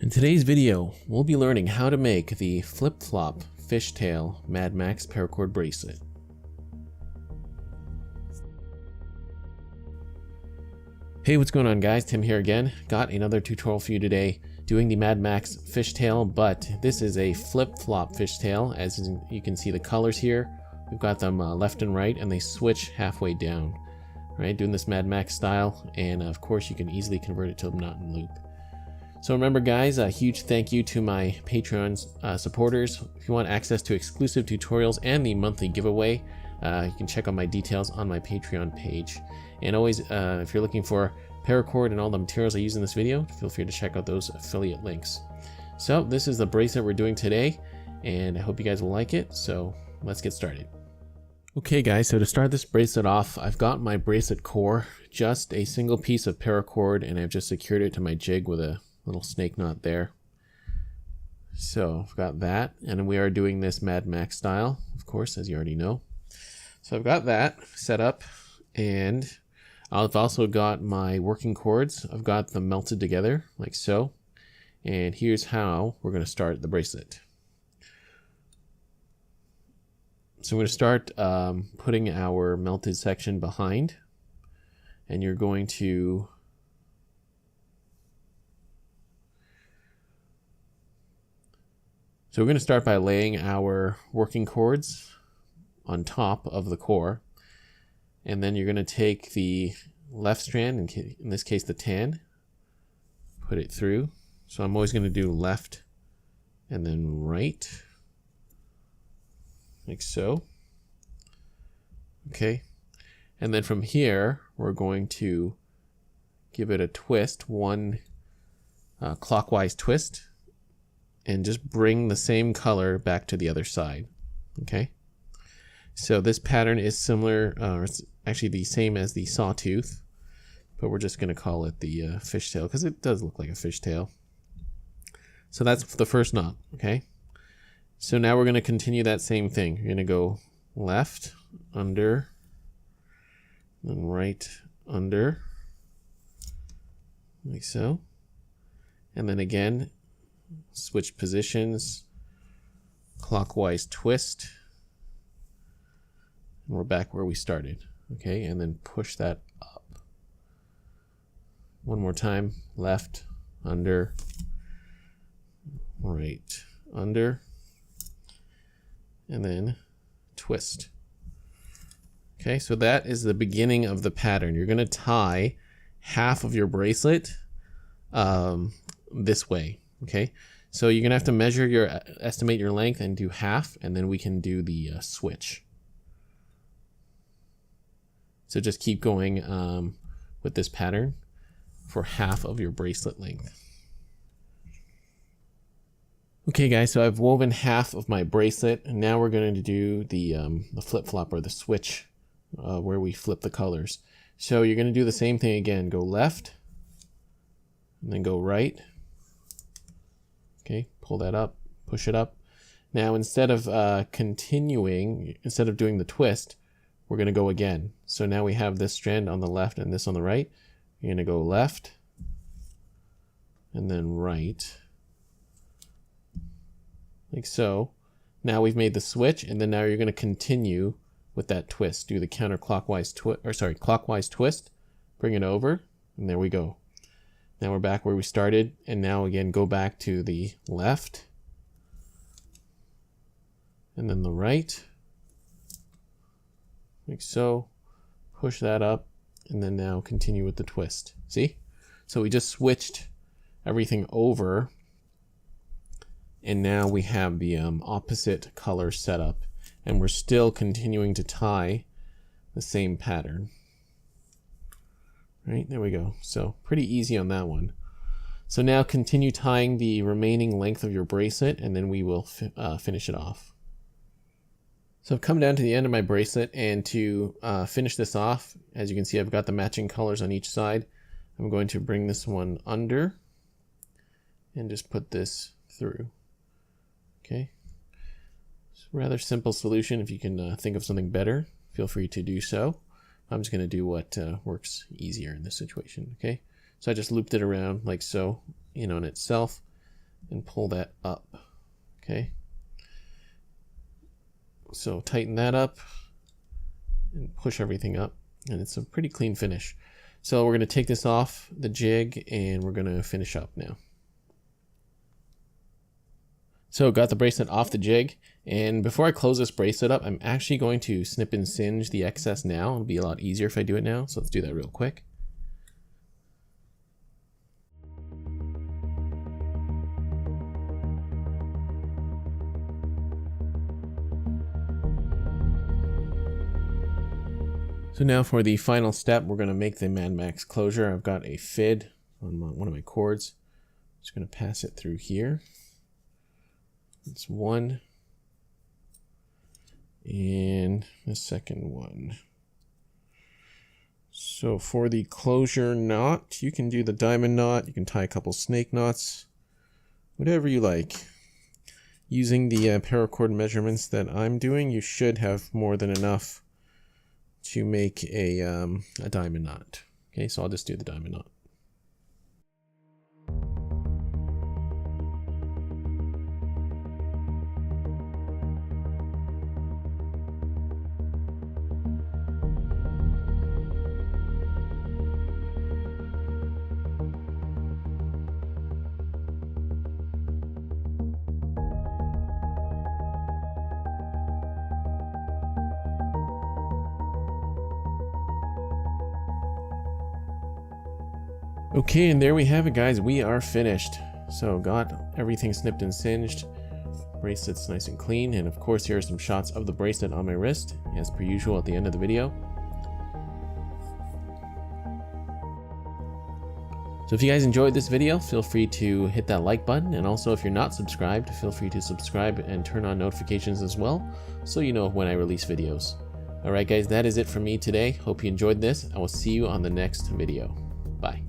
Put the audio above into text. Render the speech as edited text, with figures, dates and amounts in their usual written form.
In today's video, we'll be learning how to make the flip-flop Fishtail Mad Max Paracord Bracelet. Hey, what's going on guys? Tim here again. Got another tutorial for you today doing the Mad Max Fishtail, but this is a flip-flop fishtail. As you can see the colors here, we've got them left and right and they switch halfway down. Right, doing this Mad Max style, and of course you can easily convert it to a knot and loop. So remember guys, a huge thank you to my Patreon supporters. If you want access to exclusive tutorials and the monthly giveaway, you can check out my details on my Patreon page. And always, if you're looking for paracord and all the materials I use in this video, feel free to check out those affiliate links. So this is the bracelet we're doing today, and I hope you guys will like it. So let's get started. Okay guys, so to start this bracelet off, I've got my bracelet core, just a single piece of paracord, and I've just secured it to my jig with a little snake knot there. So I've got that, and we are doing this Mad Max style, of course, as you already know. So I've got that set up, and I've also got my working cords. I've got them melted together like so, and here's how we're going to start the bracelet. So we're going to start putting our melted section behind, and you're going to we're going to start by laying our working cords on top of the core, and then you're going to take the left strand, in this case the tan, put it through. So I'm always going to do left and then right, like so. Okay, and then from here we're going to give it a twist, one clockwise twist, and just bring the same color back to the other side. Okay, so this pattern is similar, it's actually the same as the sawtooth, but we're just going to call it the fishtail because it does look like a fishtail. So that's the first knot. Okay, so now we're going to continue that same thing. You're going to go left under, then right under, like so, and then again switch positions, clockwise twist, and we're back where we started. Okay, and then push that up. One more time, left under, right under, and then twist. Okay, so that is the beginning of the pattern. You're going to tie half of your bracelet this way. Okay, so you're gonna have to estimate your length and do half, and then we can do the switch. So just keep going with this pattern for half of your bracelet length. Okay guys, so I've woven half of my bracelet, and now we're going to do the flip-flop, or the switch, where we flip the colors. So you're going to do the same thing again. Go left, and then go right. Okay, pull that up, push it up. Now instead of instead of doing the twist, we're going to go again. So now we have this strand on the left and this on the right. You're going to go left and then right, like so. Now we've made the switch, and then now you're going to continue with that twist. Do the counterclockwise clockwise twist, bring it over, and there we go. Now we're back where we started, and now again go back to the left and then the right, like so. Push that up, and then now continue with the twist. See? So we just switched everything over, and now we have the opposite color set up, and we're still continuing to tie the same pattern. Right, there we go. So pretty easy on that one. So now continue tying the remaining length of your bracelet, and then we will finish it off. So I've come down to the end of my bracelet, and to finish this off, as you can see, I've got the matching colors on each side. I'm going to bring this one under and just put this through. Okay, it's a rather simple solution. If you can think of something better, feel free to do so. I'm just going to do what works easier in this situation. Okay, so I just looped it around like so, in itself, and pull that up. Okay. So tighten that up and push everything up, and it's a pretty clean finish. So we're going to take this off the jig and we're going to finish up now. So got the bracelet off the jig, and before I close this bracelet up, I'm actually going to snip and singe the excess now. It'll be a lot easier if I do it now, so let's do that real quick. So now for the final step, we're going to make the Mad Max closure. I've got a fid on one of my cords. I'm just going to pass it through here. That's one. And the second one. So for the closure knot, you can do the diamond knot. You can tie a couple snake knots, whatever you like. Using the paracord measurements that I'm doing, you should have more than enough to make a diamond knot. Okay, so I'll just do the diamond knot. Okay, and there we have it, guys. We are finished. So got everything snipped and singed. Bracelet's nice and clean, and of course here are some shots of the bracelet on my wrist, as per usual at the end of the video. So if you guys enjoyed this video, feel free to hit that like button, and also if you're not subscribed, feel free to subscribe and turn on notifications as well, so you know when I release videos. Alright guys, that is it from me today. Hope you enjoyed this. I will see you on the next video. Bye.